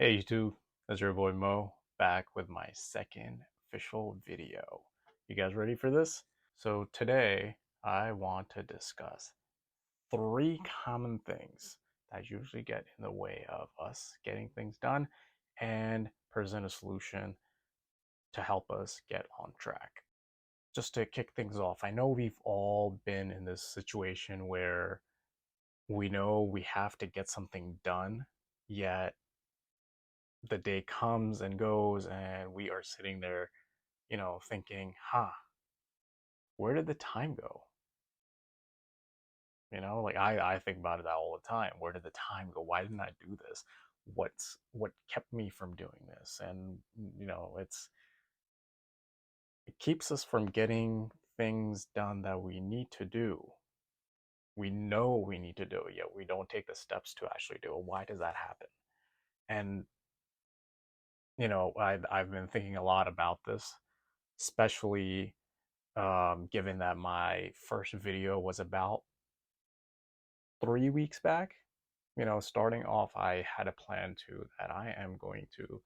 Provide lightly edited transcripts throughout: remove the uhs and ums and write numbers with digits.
Hey YouTube, it's your boy Mo back with my second official video. You guys ready for this? So today I want to discuss three common things that usually get in the way of us getting things done and present a solution to help us get on track. Just to kick things off, I know we've all been in this situation where we know we have to get something done, yet the day comes and goes and we are sitting there, thinking, where did the time go? Like I think about it all the time. Where did the time go? Why didn't I do this? What kept me from doing this? And it keeps us from getting things done that we need to do. We know we need to do it, yet we don't take the steps to actually do it. Why does that happen? And I've been thinking a lot about this, especially given that my first video was about 3 weeks back. Starting off, I had a plan to that I am going to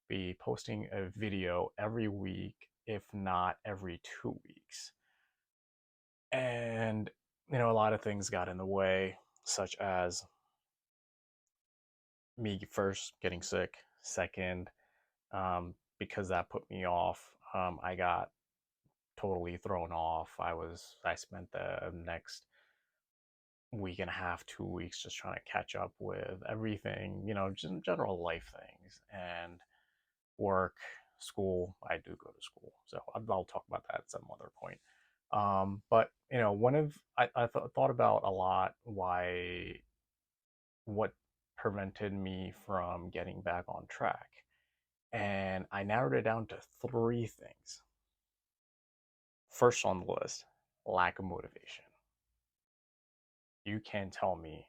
be posting a video every week, if not every 2 weeks. And, a lot of things got in the way, such as me first getting sick, second, because that put me off. I got totally thrown off. I spent the next week and a half, 2 weeks just trying to catch up with everything, just general life things and work, school. I do go to school, so I'll talk about that at some other point. But one of thought about a lot what prevented me from getting back on track, and I narrowed it down to three things. First on the list, lack of motivation. You can't tell me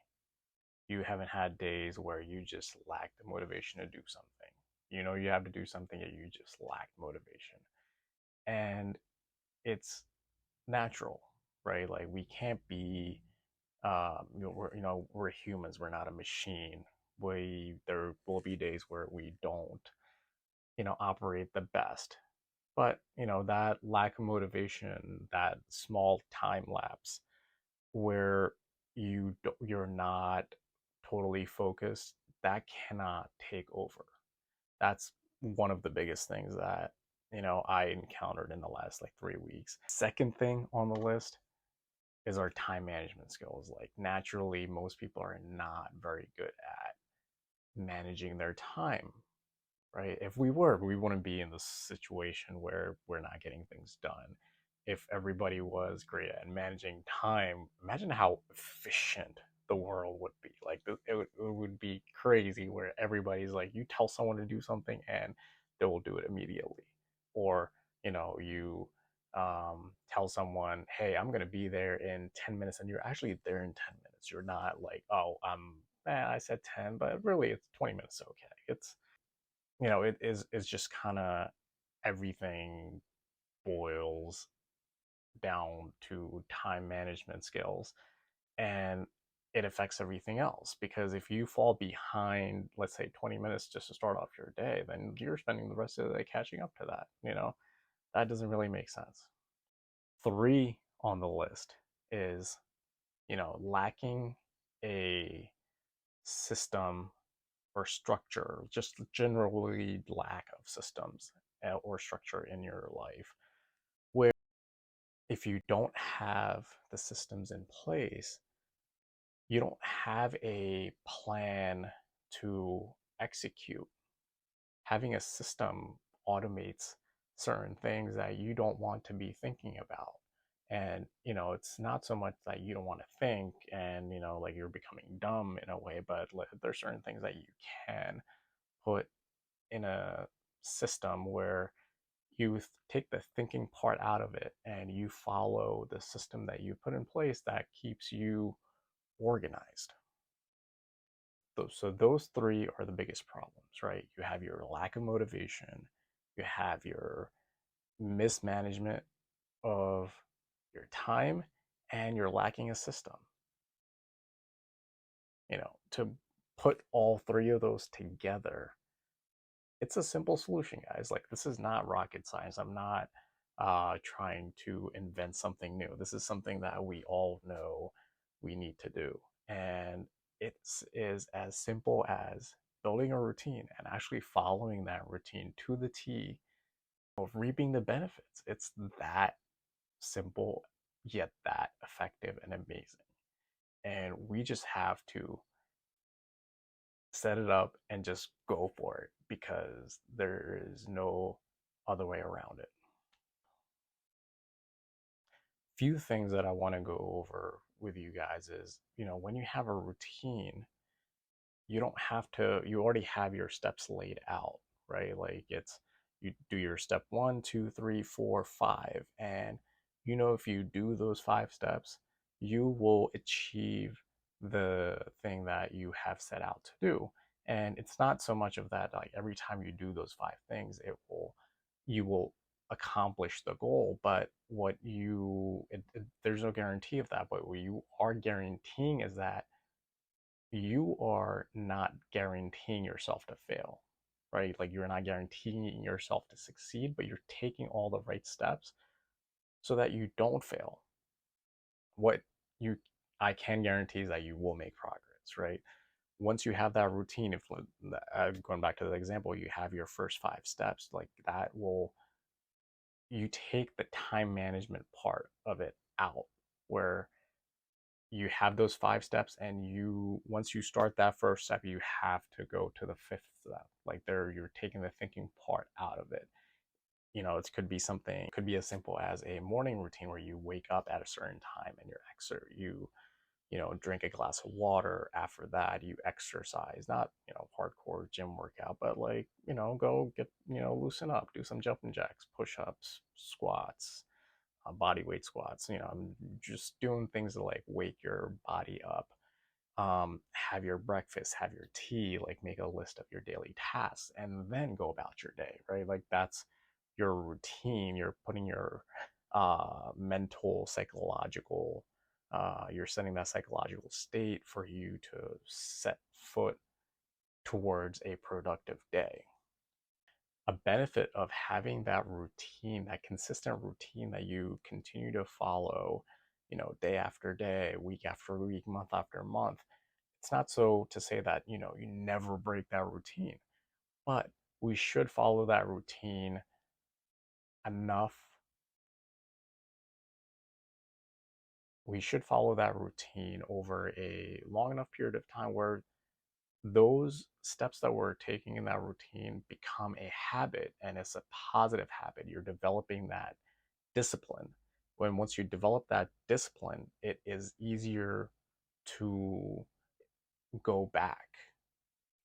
you haven't had days where you just lack the motivation to do something. You have to do something and you just lack motivation. And it's natural, right? Like we can't be we're humans, we're not a machine. There will be days where we don't, operate the best. But, that lack of motivation, that small time lapse where you're not totally focused, that cannot take over. That's one of the biggest things that I encountered in the last like 3 weeks. Second thing on the list is our time management skills. Like naturally most people are not very good at managing their time, right? If we were, we wouldn't be in this situation where we're not getting things done. If everybody was great at managing time, imagine how efficient the world would be. Like it would be crazy where everybody's like, you tell someone to do something and they will do it immediately, or you tell someone, hey, I'm gonna be there in 10 minutes, and you're actually there in 10 minutes. You're not like, oh, I said 10, but really it's 20 minutes. Okay, it's just kind of everything boils down to time management skills, and it affects everything else because if you fall behind, let's say 20 minutes just to start off your day, then you're spending the rest of the day catching up to that. That doesn't really make sense. Three on the list is lacking a system or structure, just generally lack of systems or structure in your life. Where if you don't have the systems in place, you don't have a plan to execute. Having a system automates certain things that you don't want to be thinking about. And, it's not so much that you don't want to think and, like you're becoming dumb in a way, but there's certain things that you can put in a system where you take the thinking part out of it and you follow the system that you put in place that keeps you organized. So those three are the biggest problems, right? You have your lack of motivation, you have your mismanagement of your time, and you're lacking a system. To put all three of those together It's a simple solution, guys. Like, this is not rocket science. I'm not trying to invent something new. This is something that we all know we need to do. And it is as simple as building a routine and actually following that routine to the T of reaping the benefits. It's that simple, yet that effective and amazing. And we just have to set it up and just go for it because there is no other way around it. Few things that I want to go over with you guys is, when you have a routine, you don't have to, you already have your steps laid out, right? Like, it's, you do your step 1, 2, 3, 4, 5, and if you do those 5 steps, you will achieve the thing that you have set out to do. And it's not so much of that, like, every time you do those 5 things, you will accomplish the goal. But there's no guarantee of that, but what you are guaranteeing is that you are not guaranteeing yourself to fail, right? Like, you're not guaranteeing yourself to succeed, but you're taking all the right steps so that you don't fail. What you I can guarantee is that you will make progress, right? Once you have that routine, if going back to the example, you have your first 5 steps, like, that will, you take the time management part of it out, where you have those 5 steps, and once you start that first step, you have to go to the fifth step. Like, there, you're taking the thinking part out of it. It could be something, could be as simple as a morning routine where you wake up at a certain time and drink a glass of water. After that, you exercise, not hardcore gym workout, but, like, go get, loosen up, do some jumping jacks, push-ups, squats, body weight squats. I'm just doing things to, like, wake your body up. Have your breakfast, have your tea, like, make a list of your daily tasks, and then go about your day, right? Like, that's your routine. You're putting your mental, psychological, you're setting that psychological state for you to set foot towards a productive day. A benefit of having that routine, that consistent routine that you continue to follow, day after day, week after week, month after month. It's not so to say that, you never break that routine, but we should follow that routine enough. We should follow that routine over a long enough period of time where those steps that we're taking in that routine become a habit, and it's a positive habit. You're developing that discipline. Once you develop that discipline, it is easier to go back.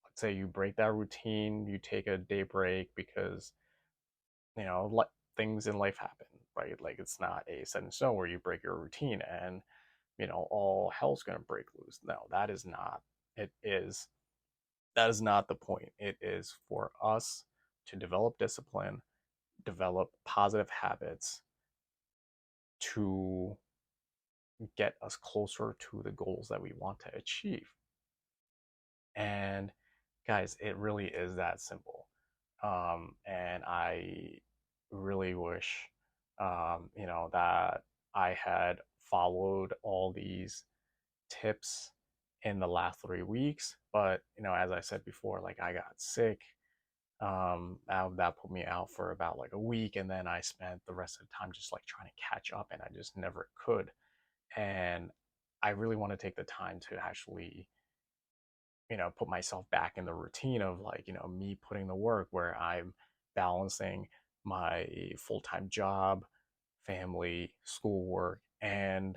Let's say you break that routine, you take a day break because, things in life happen, right? Like, it's not a set in stone where you break your routine and, all hell's going to break loose. No, it is, that is not the point. It is for us to develop discipline, develop positive habits to get us closer to the goals that we want to achieve. And guys, it really is that simple. And I really wish, that I had followed all these tips in the last 3 weeks. But, as I said before, like, I got sick. That put me out for about like a week. And then I spent the rest of the time just, like, trying to catch up, and I just never could. And I really want to take the time to actually, put myself back in the routine of, like, me putting the work where I'm balancing my full-time job, family, schoolwork, and,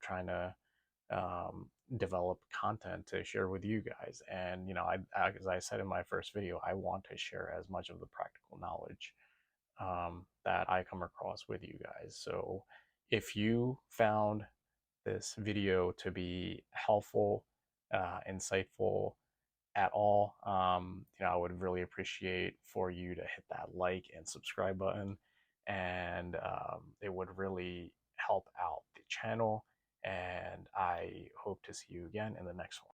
trying to develop content to share with you guys. And, as I said in my first video, I want to share as much of the practical knowledge that I come across with you guys. So if you found this video to be helpful, insightful at all, I would really appreciate for you to hit that like and subscribe button, and it would really help out the channel. And I hope to see you again in the next one.